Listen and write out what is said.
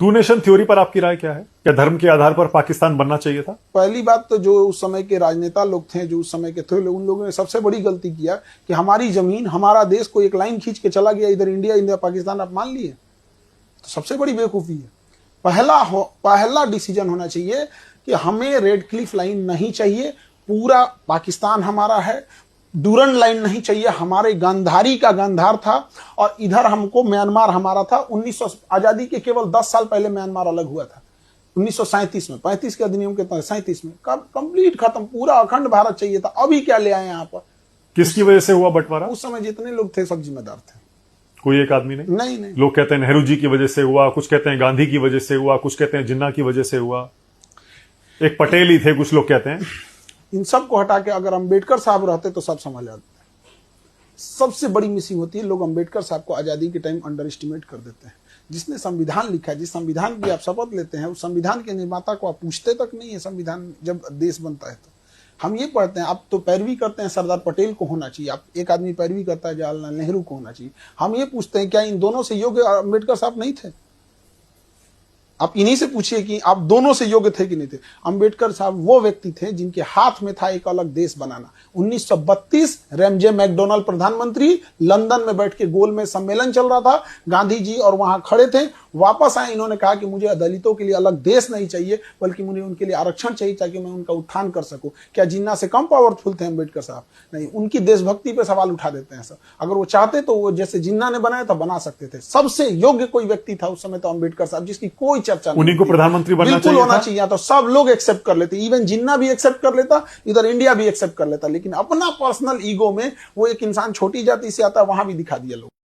To nation theory पर आपकी राय क्या है? क्या धर्म के आधार पर पाकिस्तान बनना चाहिए था? पहली बात तो जो उस समय के राजनेता लोग थे, जो उस समय के थे, उन लोगों ने सबसे बड़ी गलती किया कि हमारी जमीन, हमारा देश को एक लाइन खींच के चला गया, इधर इंडिया, इंडिया पाकिस्तान आप मान लिए, तो सबसे बड़ी बेवकूफी है। पहला डिसीजन होना चाहिए कि हमें रेड क्लिफ लाइन नहीं चाहिए, पूरा पाकिस्तान हमारा है। डूरन लाइन नहीं चाहिए, हमारे गांधारी का गांधार था और इधर हमको म्यांमार हमारा था। 1900 आजादी के केवल 10 साल पहले म्यांमार अलग हुआ था, 1937 में, 35 के अधिनियम के तहत 37 में कंप्लीट खत्म, पूरा अखंड भारत चाहिए था। अभी क्या ले आए यहाँ पर? किसकी वजह से हुआ बंटवारा? उस समय जितने लोग थे सब जिम्मेदार थे, कोई एक आदमी नहीं। नहीं। लोग कहते हैं नेहरू जी की वजह से हुआ, कुछ कहते हैं गांधी की वजह से हुआ, कुछ कहते हैं जिन्ना की वजह से हुआ, एक पटेल ही थे, कुछ लोग कहते हैं। इन सब को हटा के अगर अंबेडकर साहब रहते तो सब समझ आते। सबसे बड़ी मिसिंग होती है, लोग अंबेडकर साहब को आजादी के टाइम अंडर एस्टिमेट कर देते हैं। जिसने संविधान लिखा है, जिस संविधान की आप शपथ लेते हैं, उस संविधान के निर्माता को आप पूछते तक नहीं है। संविधान जब देश बनता है तो हम ये पढ़ते हैं, आप तो पैरवी करते हैं सरदार पटेल को होना चाहिए, आप एक आदमी पैरवी करता है जवाहरलाल नेहरू को होना चाहिए। हम ये पूछते हैं क्या इन दोनों से योग्य अंबेडकर साहब नहीं थे? आप इन्हीं से पूछिए कि आप दोनों से योग्य थे कि नहीं थे। अंबेडकर साहब वो व्यक्ति थे जिनके हाथ में था एक अलग देश बनाना। 1932 रैमजे मैकडोनाल्ड प्रधानमंत्री, लंदन में बैठ के गोल में सम्मेलन चल रहा था, गांधी जी और वहां खड़े थे, वापस आए, इन्होंने कहा कि मुझे दलितों के लिए अलग देश नहीं चाहिए, बल्कि मुझे उनके लिए आरक्षण चाहिए ताकि मैं उनका उत्थान कर सकूं। क्या जिन्ना से कम पावरफुल थे अंबेडकर साहब? नहीं, उनकी देशभक्ति पे सवाल उठा देते हैं सब। अगर वो चाहते तो वो जैसे जिन्ना ने बनाया था बना सकते थे। सबसे योग्य कोई व्यक्ति था उस समय तो अंबेडकर साहब, जिसकी कोई चर्चा नहीं। उन्हीं को प्रधानमंत्री बनना बिल्कुल चाहिए होना था। चाहिए, तो सब लोग एक्सेप्ट कर लेते, इवन जिन्ना भी एक्सेप्ट कर लेता, इधर इंडिया भी एक्सेप्ट कर लेता, लेकिन अपना पर्सनल ईगो में वो एक इंसान छोटी जाति से आता, वहां भी दिखा दिया लोग।